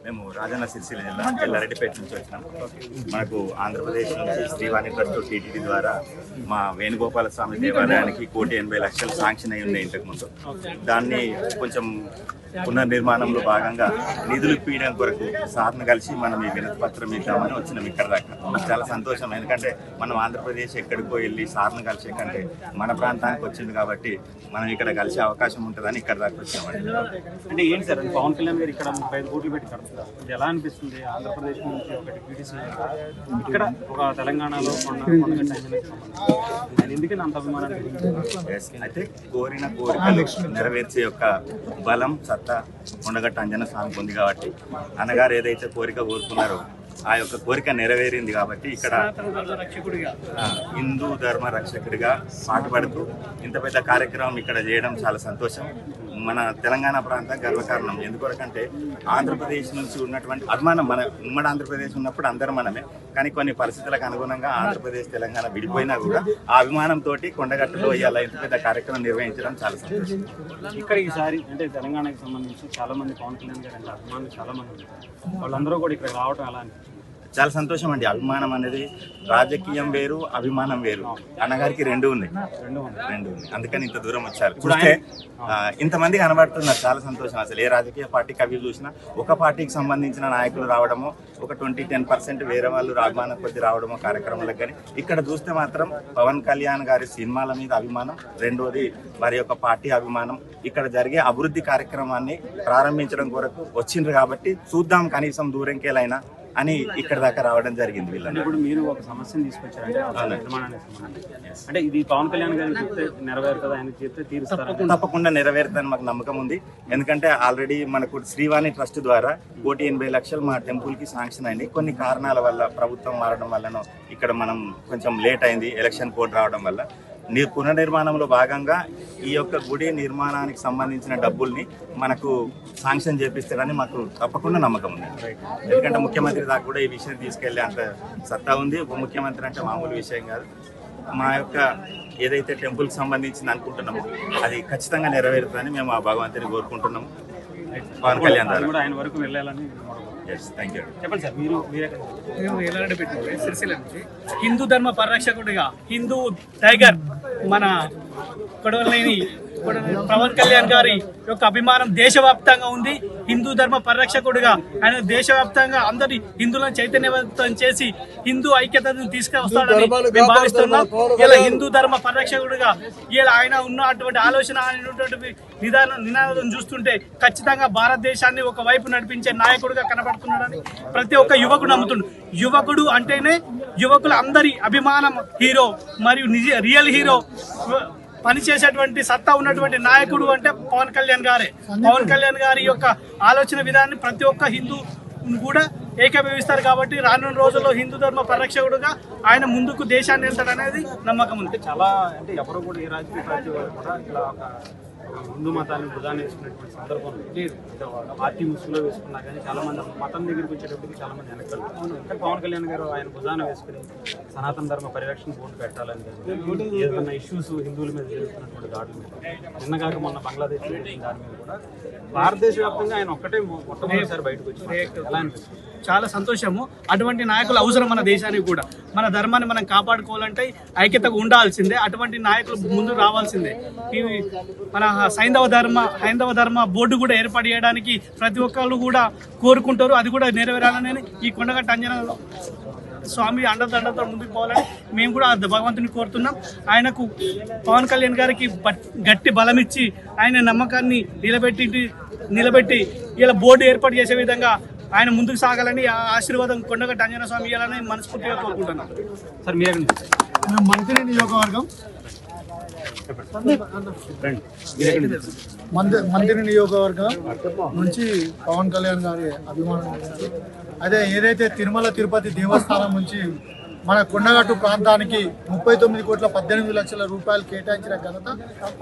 మేము రాజన్న సిరిసిల్ల జిల్లా ఎల్లారెడ్డిపేట నుంచి వచ్చినాం. మనకు ఆంధ్రప్రదేశ్ నుంచి శ్రీవాణి ట్రస్ట్ టీటీడీ ద్వారా మా వేణుగోపాల స్వామి దేవాలయానికి 1,80,00,000 శాంక్షన్ అయి ఉన్నాయి ఇంతకుముందు. దాన్ని కొంచెం పునర్నిర్మాణంలో భాగంగా నిధులు ఇప్పించడం కొరకు సార్ను కలిసి మనం ఈ వినతి పత్రం ఇద్దామని వచ్చినాం ఇక్కడ దాకా. చాలా సంతోషం, ఎందుకంటే మనం ఆంధ్రప్రదేశ్ ఎక్కడికో వెళ్ళి సార్ను కలిసే కంటే మన ప్రాంతానికి వచ్చింది కాబట్టి మనం ఇక్కడ కలిసే అవకాశం ఉంటుందని ఇక్కడ దాకా వచ్చామండి. అంటే ఏంటి సార్, పవన్ కళ్యాణ్ గారు ఇక్కడ 35 కోట్లు పెట్టి కడుతున్నారు, ఇది ఎలా అనిపిస్తుంది? ఆంధ్రప్రదేశ్ నుంచి ఒక డిప్యూటీ ఇక్కడ ఒక తెలంగాణలో ఎందుకని అంత అభిమానాన్ని? అయితే కోరిన కోరికలు నెరవేర్చే యొక్క బలం సత్తా కొండగట్ట అంజన స్వామికి ఉంది కాబట్టి అన్నగారు ఏదైతే కోరిక కోరుకున్నారో ఆ యొక్క కోరిక నెరవేరింది కాబట్టి ఇక్కడ హిందూ ధర్మ రక్షకుడిగా పాటుపడుతూ ఇంత పెద్ద కార్యక్రమం ఇక్కడ చేయడం చాలా సంతోషం. మన తెలంగాణ ప్రాంతం గర్వకారణం. ఎందుకొరకంటే ఆంధ్రప్రదేశ్ నుంచి ఉన్నటువంటి అభిమానం, మన ఉమ్మడి ఆంధ్రప్రదేశ్ ఉన్నప్పుడు అందరూ మనమే, కానీ కొన్ని పరిస్థితులకు అనుగుణంగా ఆంధ్రప్రదేశ్ తెలంగాణ విడిపోయినా కూడా ఆ అభిమానంతో కొండగట్టులో ఇవాళ ఇంత పెద్ద కార్యక్రమం నిర్వహించడం చాలా సంతోషం. ఇక్కడ ఈసారి అంటే తెలంగాణకి సంబంధించి చాలా మంది పవన్ కళ్యాణ్ గారు అంటే అభిమానులు చాలా మంది ఉన్నారు, వాళ్ళందరూ కూడా ఇక్కడ రావడం ఎలా అనిపించింది? చాలా సంతోషం అండి. అభిమానం అనేది రాజకీయం వేరు, అభిమానం వేరు. అన్నగారికి రెండు ఉన్నాయి. అందుకని ఇంత దూరం వచ్చారు. చూస్తే ఇంతమంది కనబడుతున్నారు, చాలా సంతోషం. అసలు ఏ రాజకీయ పార్టీకి అవి చూసినా ఒక పార్టీకి సంబంధించిన నాయకులు రావడము, ఒక 20-10% వేరే వాళ్ళు అభిమానం కొద్ది రావడము కార్యక్రమాలకు. కానీ ఇక్కడ చూస్తే మాత్రం పవన్ కళ్యాణ్ గారి సినిమాల మీద అభిమానం, రెండోది వారి యొక్క పార్టీ అభిమానం. ఇక్కడ జరిగే అభివృద్ధి కార్యక్రమాన్ని ప్రారంభించడం కొరకు వచ్చిండ్రు కాబట్టి చూద్దాం కనీసం దూరంకేలైనా అని ఇక్కడ దాకా రావడం జరిగింది. వీళ్ళని ఇప్పుడు మీరు ఒక సమస్యను తీసుకొచ్చారంటే నిర్మాణానికి సంబంధించి, అంటే ఇది పవన్ కళ్యాణ్ గారు చెప్తే నెరవేరుతుంది, ఆయన చెప్తే తీరుస్తారు? తప్పకుండా నెరవేరుతుందని మాకు నమ్మకం ఉంది. ఎందుకంటే ఆల్రెడీ మనకు శ్రీవాణి ట్రస్ట్ ద్వారా 1,80,00,000 మా టెంపుల్ కి శాంక్షన్ అయింది. కొన్ని కారణాల వల్ల ప్రభుత్వం మారడం వల్లనో ఇక్కడ మనం కొంచెం లేట్ అయింది, ఎలక్షన్ కోడ్ రావడం వల్ల. పునర్నిర్మాణంలో భాగంగా ఈ యొక్క గుడి నిర్మాణానికి సంబంధించిన డబ్బుల్ని మనకు శాంక్షన్ చేపిస్తారని మాకు తప్పకుండా నమ్మకం ఉంది. ఎందుకంటే ముఖ్యమంత్రి దాకా కూడా ఈ విషయం తీసుకెళ్లే అంత సత్తా ఉంది. ఉప ముఖ్యమంత్రి అంటే మామూలు విషయం కాదు. మా యొక్క ఏదైతే టెంపుల్కి సంబంధించింది అనుకుంటున్నామో అది ఖచ్చితంగా నెరవేరుతుందని మేము ఆ భగవంతుని కోరుకుంటున్నాము. పవన్ కళ్యాణ్ కూడా ఆయన వరకు వెళ్ళాలని. Thank you. చెప్పండి సార్, మేము ఎల్లారెడ్డిపేట సిరిసిల్ల నుంచి హిందూ ధర్మ పరిరక్షకుడిగా, హిందూ టైగర్ మన కొడవలేని పవన్ కళ్యాణ్ గారి యొక్క అభిమానం దేశవ్యాప్తంగా ఉంది. హిందూ ధర్మ పరిరక్షకుడిగా ఆయన దేశవ్యాప్తంగా అందరి హిందువులను చైతన్యవంతం చేసి హిందూ ఐక్యతను తీసుకొస్తాడని మేము భావిస్తున్నాం. ఇలా హిందూ ధర్మ పరిరక్షకుడిగా ఇలా ఆయన ఉన్నటువంటి ఆలోచన, అయినటువంటి నినాదం చూస్తుంటే ఖచ్చితంగా భారతదేశాన్ని ఒక వైపు నడిపించే నాయకుడిగా కనబడుతున్నాడని ప్రతి ఒక్క యువకుడు నమ్ముతున్నాడు. యువకుడు అంటేనే యువకుల అందరి అభిమానం హీరో మరియు రియల్ హీరో పనిచేసేటువంటి సత్తా ఉన్నటువంటి నాయకుడు అంటే పవన్ కళ్యాణ్ గారే. పవన్ కళ్యాణ్ గారి యొక్క ఆలోచన విధానాన్ని ప్రతి ఒక్క హిందూ కూడా ఏకీభవిస్తారు కాబట్టి రానున్న రోజుల్లో హిందూ ధర్మ పరిరక్షకుడుగా ఆయన ముందుకు దేశాన్ని వెళ్తాడనేది నమ్మకం ఉంది. చాలా అంటే ఎవరు కూడా ఏ రాజకీయ పార్టీ కూడా ఇలా హిందూ మతాన్ని భుజాన్ని వేసుకునేటువంటి సందర్భం లేదు. పార్టీ ముసుగులో వేసుకున్నా కానీ చాలా మంది మతం దగ్గరికి వచ్చేటప్పటికి చాలా మంది వెనకాల. కానీ పవన్ కళ్యాణ్ గారు ఆయన భుజాన్ని వేసుకుని సనాతన ధర్మ పరిరక్షణ బోర్డు పెట్టాలని, ఏదైనా ఇష్యూస్ హిందువుల మీద జరుగుతున్నటువంటి దాడుల మీద, నిన్నగాక మొన్న బంగ్లాదేశ్ దాని మీద కూడా భారతదేశ వ్యాప్తంగా ఆయన ఒక్కటే మొట్టమొదటిసారి బయటకు వచ్చి ఎలా అనిపిస్తుంది? చాలా సంతోషము. అటువంటి నాయకులు అవసరం మన దేశానికి కూడా. మన ధర్మాన్ని మనం కాపాడుకోవాలంటే ఐక్యతగా ఉండాల్సిందే. అటువంటి నాయకులు ముందు రావాల్సిందే. మన హైందవ ధర్మ బోర్డు కూడా ఏర్పాటు చేయడానికి ప్రతి ఒక్కళ్ళు కూడా కోరుకుంటారు. అది కూడా నెరవేరాలని ఈ కొండగట్ట అంజన స్వామి అండదండతో ముందుకు పోవాలని మేము కూడా భగవంతుని కోరుతున్నాం. ఆయనకు పవన్ కళ్యాణ్ గారికి గట్టి బలం ఇచ్చి ఆయన నమ్మకాన్ని నిలబెట్టి ఇలా బోర్డు ఏర్పాటు చేసే విధంగా ఆయన ముందుకు సాగాలని ఆశీర్వాదం కొండగట్ట అంజన స్వామి ఇవ్వాలని మనస్ఫూర్తిగా కోరుకుంటున్నాం. సార్ మీరు మంత్రి నియోజకవర్గం మంత్రి నియోజకవర్గం నుంచి పవన్ కళ్యాణ్ గారి అభిమానం. అదే ఏదైతే తిరుమల తిరుపతి దేవస్థానం నుంచి మన కొండగట్టు ప్రాంతానికి 39,18,00,000 రూపాయలు కేటాయించిన ఘనత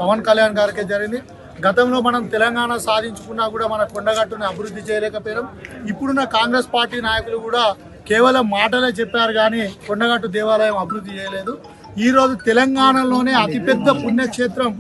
పవన్ కళ్యాణ్ గారికే జరిగింది. గతంలో మనం తెలంగాణ సాధించుకున్నా కూడా మన కొండగట్టుని అభివృద్ధి చేయలేకపోయాం. ఇప్పుడున్న కాంగ్రెస్ పార్టీ నాయకులు కూడా కేవలం మాటలే చెప్పారు కానీ కొండగట్టు దేవాలయం అభివృద్ధి చేయలేదు. ఈరోజు తెలంగాణలోనే అతిపెద్ద పుణ్యక్షేత్రం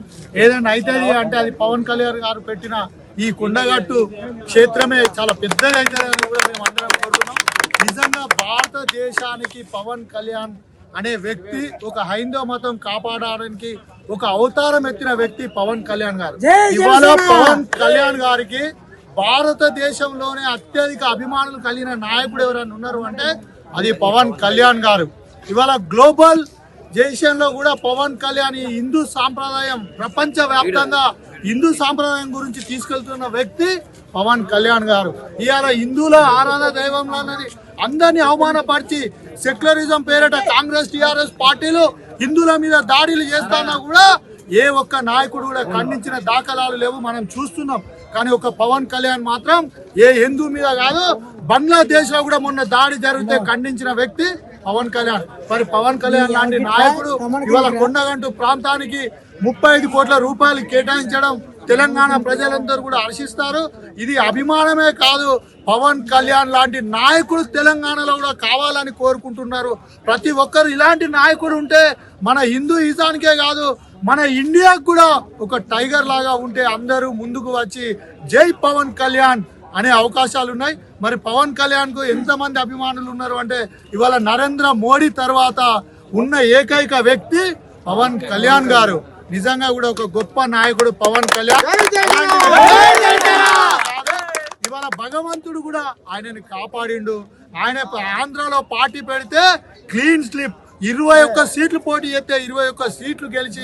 ఏదైనా అవుతుంది అంటే అది పవన్ కళ్యాణ్ గారు పెట్టిన ఈ కొండగట్టు క్షేత్రమే చాలా పెద్దది అవుతుందని కూడా మేము అందరం కోరుతున్నాం. నిజంగా భారతదేశానికి పవన్ కళ్యాణ్ అనే వ్యక్తి ఒక హైందవ మతం కాపాడడానికి ఒక అవతారం ఎత్తిన వ్యక్తి పవన్ కళ్యాణ్ గారు. ఇవాళ పవన్ కళ్యాణ్ గారికి భారతదేశంలోనే అత్యధిక అభిమానులు కలిగిన నాయకుడు ఎవరైనా ఉన్నారు అంటే అది పవన్ కళ్యాణ్ గారు. ఇవాళ గ్లోబల్ దేశంలో కూడా పవన్ కళ్యాణ్ ఈ హిందూ సాంప్రదాయం ప్రపంచ వ్యాప్తంగా హిందూ సాంప్రదాయం గురించి తీసుకెళ్తున్న వ్యక్తి పవన్ కళ్యాణ్ గారు. ఇవాళ హిందువుల ఆరాధన దైవంలోనని అందరినీ అవమానపరిచి సెక్యులరిజం పేరిట కాంగ్రెస్ టీఆర్ఎస్ పార్టీలు హిందువుల మీద దాడులు చేస్తానా కూడా ఏ ఒక్క నాయకుడు కూడా ఖండించిన దాఖలాలు లేవు, మనం చూస్తున్నాం. కానీ ఒక పవన్ కళ్యాణ్ మాత్రం ఏ హిందూ మీద కాదు, బంగ్లాదేశ్ లో కూడా మొన్న దాడి జరిగితే ఖండించిన వ్యక్తి పవన్ కళ్యాణ్. మరి పవన్ కళ్యాణ్ లాంటి నాయకుడు ఇవాళ కొండగట్టు ప్రాంతానికి 35 కోట్ల రూపాయలు కేటాయించడం తెలంగాణ ప్రజలందరూ కూడా హర్షిస్తారు. ఇది అభిమానమే కాదు, పవన్ కళ్యాణ్ లాంటి నాయకుడు తెలంగాణలో కూడా కావాలని కోరుకుంటున్నారు. ప్రతి ఒక్కరు ఇలాంటి నాయకుడు ఉంటే మన హిందూయిజానికే కాదు మన ఇండియాకు కూడా ఒక టైగర్ లాగా ఉంటే అందరూ ముందుకు వచ్చి జై పవన్ కళ్యాణ్ అనే అవకాశాలు ఉన్నాయి. మరి పవన్ కళ్యాణ్ కు ఎంతమంది అభిమానులు ఉన్నారు అంటే ఇవాళ నరేంద్ర మోడీ తర్వాత ఉన్న ఏకైక వ్యక్తి పవన్ కళ్యాణ్ గారు. నిజంగా కూడా ఒక గొప్ప నాయకుడు పవన్ కళ్యాణ్. ఇవాళ భగవంతుడు కూడా ఆయనని కాపాడిండు. ఆయన ఆంధ్రాలో పార్టీ పెడితే క్లీన్ స్లిప్ 21 సీట్లు పోటీ చేస్తే 21 సీట్లు గెలిచి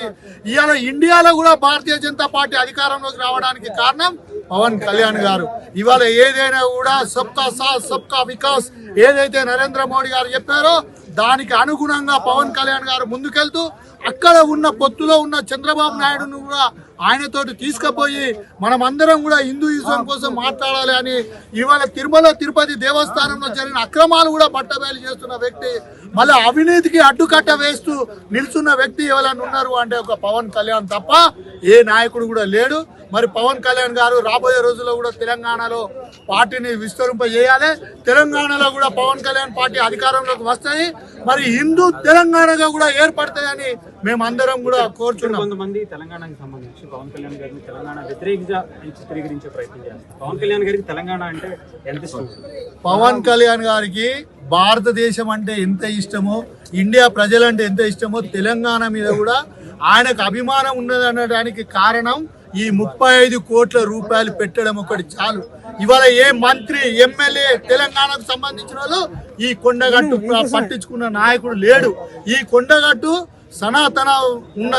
ఇవాళ ఇండియాలో కూడా భారతీయ జనతా పార్టీ అధికారంలోకి రావడానికి కారణం పవన్ కళ్యాణ్ గారు. ఇవాళ ఏదైనా కూడా సబ్కా సాత్ సబ్కా వికాస్ ఏదైతే నరేంద్ర మోడీ గారు చెప్పారో దానికి అనుగుణంగా పవన్ కళ్యాణ్ గారు ముందుకెళ్తూ అక్కడ ఉన్న పొత్తులో ఉన్న చంద్రబాబు నాయుడును కూడా ఆయనతోటి తీసుకుపోయి మనమందరం కూడా హిందూయిజం కోసం మాట్లాడాలి అని ఇవాళ తిరుమల తిరుపతి దేవస్థానంలో జరిగిన అక్రమాలు కూడా పట్టబయలు చేస్తున్న వ్యక్తి, మళ్ళీ అవినీతికి అడ్డుకట్ట వేస్తూ నిల్చున్న వ్యక్తి ఎవరైనా ఉన్నారు అంటే ఒక పవన్ కళ్యాణ్ తప్ప ఏ నాయకుడు కూడా లేడు. మరి పవన్ కళ్యాణ్ గారు రాబోయే రోజుల్లో కూడా తెలంగాణలో పార్టీని విస్తరింపజేయాలి. తెలంగాణలో కూడా పవన్ కళ్యాణ్ పార్టీ అధికారంలోకి వస్తాయి. మరి హిందూ తెలంగాణగా కూడా ఏర్పడతాయని మేమందరం కూడా కోరుచున్నాం. కొంతమంది తెలంగాణకి సంబంధించి పవన్ కళ్యాణ్ గారిని తెలంగాణ వ్యతిరేకంగా చిత్రీకరించే ప్రయత్నం చేస్తారు. పవన్ కళ్యాణ్ గారికి తెలంగాణ అంటే ఎంత ఇష్టం? పవన్ కళ్యాణ్ గారికి భారతదేశం అంటే ఎంత ఇష్టమో, ఇండియా ప్రజలంటే ఎంత ఇష్టమో తెలంగాణ మీద కూడా ఆయనకు అభిమానం ఉన్నదనడానికి కారణం ఈ 35 కోట్ల రూపాయలు పెట్టడం ఒకటి చాలు. ఇవాళ ఏ మంత్రి ఎమ్మెల్యే తెలంగాణకు సంబంధించిన వాళ్ళు ఈ కొండగట్టు పట్టించుకున్న నాయకుడు లేడు. ఈ కొండగట్టు సనాతన ఉన్న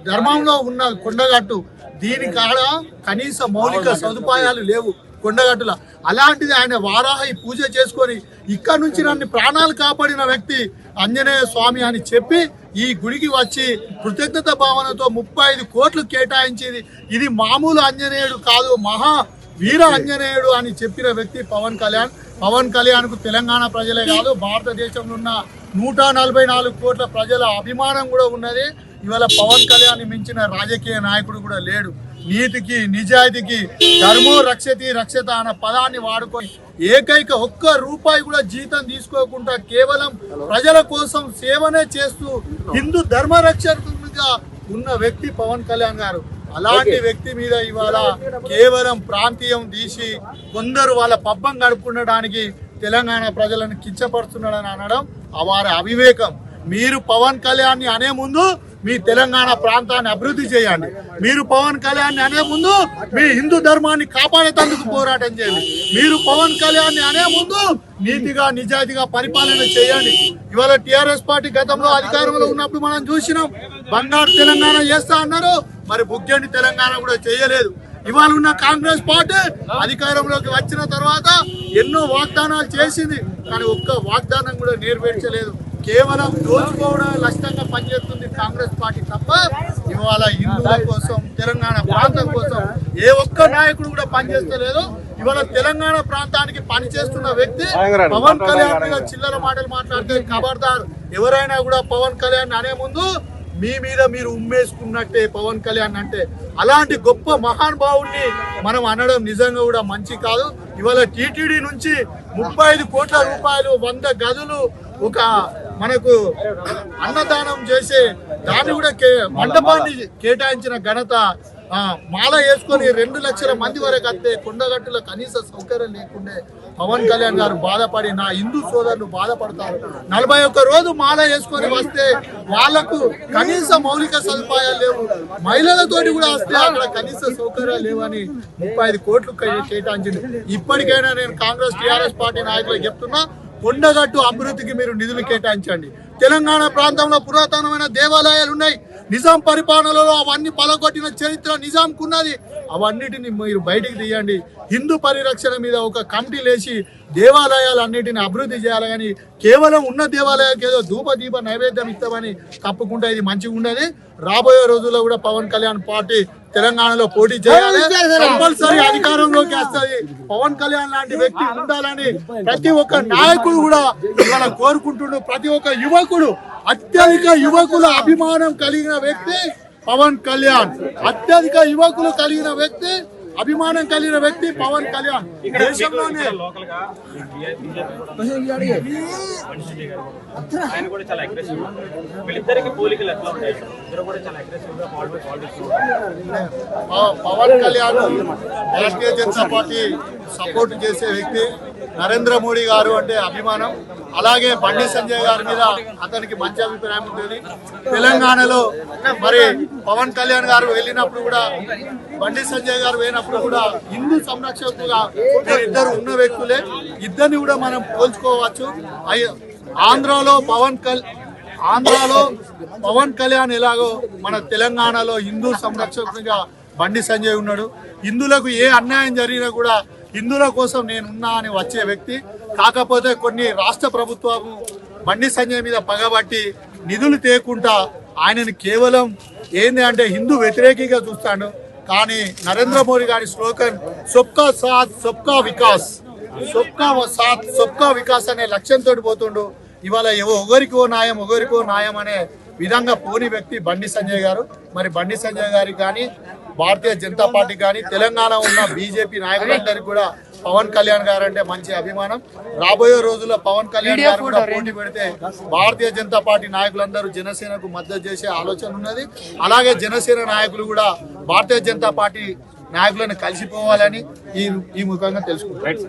ధర్మంలో ఉన్న కొండగట్టు, దీని కాడ కనీస మౌలిక సదుపాయాలు లేవు కొండగట్టుల. అలాంటిది ఆయన వారాహి పూజ చేసుకొని ఇక్కడ నుంచి నన్ను ప్రాణాలు కాపాడిన వ్యక్తి ఆంజనేయ స్వామి అని చెప్పి ఈ గుడికి వచ్చి కృతజ్ఞత భావనతో 35 కోట్లు కేటాయించేది. ఇది మామూలు ఆంజనేయుడు కాదు, మహా వీర ఆంజనేయుడు అని చెప్పిన వ్యక్తి పవన్ కళ్యాణ్. పవన్ కళ్యాణ్ కు తెలంగాణ ప్రజలే కాదు భారతదేశంలో ఉన్న 144 కోట్ల ప్రజల అభిమానం కూడా ఉన్నది. ఇవాళ పవన్ కళ్యాణ్ మించిన రాజకీయ నాయకుడు కూడా లేడు. నీతికి నిజాయితీకి ధర్మో రక్షతి రక్షత అన్న పదాన్ని వాడుకొని ఏకైక ఒక్క రూపాయి కూడా జీతం తీసుకోకుండా కేవలం ప్రజల కోసం సేవనే చేస్తూ హిందూ ధర్మ రక్షకునిగా ఉన్న వ్యక్తి పవన్ కళ్యాణ్ గారు. అలాంటి వ్యక్తి మీద ఇవాళ కేవలం ప్రాంతీయం తీసి కొందరు వాళ్ళ పబ్బం గడుపుకుండడానికి తెలంగాణ ప్రజలను కించపరుస్తున్నాడని అనడం వారి అవివేకం. మీరు పవన్ కళ్యాణ్ అనే ముందు మీ తెలంగాణ ప్రాంతాన్ని అభివృద్ధి చేయండి. మీరు పవన్ కళ్యాణ్ అనే ముందు మీ హిందూ ధర్మాన్ని కాపాడేందుకు పోరాటం చేయండి. మీరు పవన్ కళ్యాణ్ అనే ముందు నీతిగా నిజాయితీగా పరిపాలన చేయండి. ఇవాళ టిఆర్ఎస్ పార్టీ గతంలో అధికారంలో ఉన్నప్పుడు మనం చూసినాం, బంగారు తెలంగాణ చేస్తా అన్నారు, మరి బుగ్గండి తెలంగాణ కూడా చేయలేదు. ఇవాళ ఉన్న కాంగ్రెస్ పార్టీ అధికారంలోకి వచ్చిన తర్వాత ఎన్నో వాగ్దానాలు చేసింది, కానీ ఒక్క వాగ్దానం కూడా నెరవేర్చలేదు. కేవలం దోచుకోవడం లక్ష్యంగా పనిచేస్తుంది కాంగ్రెస్ పార్టీ తప్ప ఇవాళ హిందువుల కోసం తెలంగాణ ప్రాంతం కోసం ఏ ఒక్క నాయకుడు కూడా పనిచేస్తలేదు. ఇవాళ తెలంగాణ ప్రాంతానికి పనిచేస్తున్న వ్యక్తి పవన్ కళ్యాణ్ చిల్లర మాటలు మాట్లాడితే ఖబర్దార్. ఎవరైనా కూడా పవన్ కళ్యాణ్ అనే ముందు మీ మీద మీరు ఉమ్మేసుకున్నట్టే పవన్ కళ్యాణ్ అంటే. అలాంటి గొప్ప మహానుభావుల్ని మనం అనడం నిజంగా కూడా మంచి కాదు. ఇవాళ టీటీడీ నుంచి 35 కోట్ల రూపాయలు 100 గదులు ఒక మనకు అన్నదానం చేసి దాన్ని కూడా మండపాన్ని కేటాయించిన ఘనత మాల వేసుకొని 2 లక్షల మంది వరకు వస్తే కొండగట్టుల కనీస సౌకర్యం లేకుండే పవన్ కళ్యాణ్ గారు బాధపడి నా హిందూ సోదరులు బాధపడతారు. 41 రోజు మాల వేసుకొని వస్తే వాళ్లకు కనీస మౌలిక సదుపాయాలు లేవు, మహిళలతోటి కూడా వస్తే అక్కడ కనీస సౌకర్యాలు లేవని 35 కోట్లు కేటాయించింది. ఇప్పటికైనా నేను కాంగ్రెస్ టీఆర్ఎస్ పార్టీ నాయకులకు చెప్తున్నా, కొండగట్టు అభివృద్ధికి మీరు నిధులు కేటాయించండి. తెలంగాణ ప్రాంతంలో పురాతనమైన దేవాలయాలు ఉన్నాయి, నిజాం పరిపాలనలో అవన్నీ పలగొట్టిన చరిత్ర నిజాంకున్నది. అవన్నిటిని మీరు బయటికి తీయండి. హిందూ పరిరక్షణ మీద ఒక కమిటీ లేచి దేవాలయాలన్నిటిని అభివృద్ధి చేయాలి. కానీ కేవలం ఉన్న దేవాలయాలకు ఏదో దీప నైవేద్యం ఇస్తామని తప్పకుండా ఇది మంచిగా ఉండదు. రాబోయే రోజుల్లో కూడా పవన్ కళ్యాణ్ పార్టీ తెలంగాణలో పోటీ చేయాలి, కంపల్సరీ అధికారంలోకి వస్తుంది. పవన్ కళ్యాణ్ లాంటి వ్యక్తి ఉండాలని ప్రతి ఒక్క నాయకుడు కూడా ఇవాళ కోరుకుంటున్నాడు. ప్రతి ఒక్క యువకుడు, అత్యధిక యువకుల అభిమానం కలిగిన వ్యక్తి పవన్ కళ్యాణ్. అత్యధిక యువకులు కలిగిన వ్యక్తి, అభిమానం కలిగిన వ్యక్తి పవన్ కళ్యాణ్. దేశంలోనే లోకల్ గా ఆయన కూడా చాలా అగ్రెసివ్. వీళ్ళిద్దరికి పోలికలు ఎట్లా ఉంటాయి? ఇద్దరు కూడా చాలా అగ్రెసివ్ గా politics. Pawan Kalyan Bharatiya Janata party support చేసే వ్యక్తి. నరేంద్ర మోడీ గారు అంటే అభిమానం. అలాగే బండి సంజయ్ గారి మీద అతనికి మంచి అభిప్రాయం ఉంటుంది. తెలంగాణలో మరి పవన్ కళ్యాణ్ గారు వెళ్ళినప్పుడు కూడా, బండి సంజయ్ గారు పోయినప్పుడు కూడా హిందూ సంరక్షకులుగా ఇద్దరు ఉన్న వ్యక్తులే. ఇద్దరిని కూడా మనం పోల్చుకోవచ్చు. ఆంధ్రాలో పవన్ కళ్యాణ్ ఎలాగో మన తెలంగాణలో హిందూ సంరక్షకునిగా బండి సంజయ్ ఉన్నాడు. హిందువులకు ఏ అన్యాయం జరిగినా కూడా హిందువుల కోసం నేనున్నా అని వచ్చే వ్యక్తి. కాకపోతే కొన్ని రాష్ట్ర ప్రభుత్వము బండి సంజయ్ మీద పగబట్టి నిధులు తేకుండా ఆయనని కేవలం ఏంది అంటే హిందూ వ్యతిరేకిగా చూస్తాడు. కానీ నరేంద్ర మోడీ గారి స్లోగన్ సబ్కా సాత్ సబ్కా వికాస్, సబ్కా వికాస్ అనే లక్ష్యంతో పోతుండు. ఇవాళ ఒకరికో న్యాయం అనే విధంగా పోని వ్యక్తి బండి సంజయ్ గారు. మరి బండి సంజయ్ గారికి కానీ, భారతీయ జనతా పార్టీ కానీ, తెలంగాణ ఉన్న బీజేపీ నాయకులందరికీ కూడా పవన్ కళ్యాణ్ గారు అంటే మంచి అభిమానం. రాబోయే రోజుల్లో పవన్ కళ్యాణ్ గారు కూడా పోటీ పెడితే భారతీయ జనతా పార్టీ నాయకులందరూ జనసేనకు మద్దతు చేసే ఆలోచన ఉన్నది. అలాగే జనసేన నాయకులు కూడా భారతీయ జనతా పార్టీ నాయకులను కలిసిపోవాలని ఈ ముఖంగా తెలుసుకుంటారు.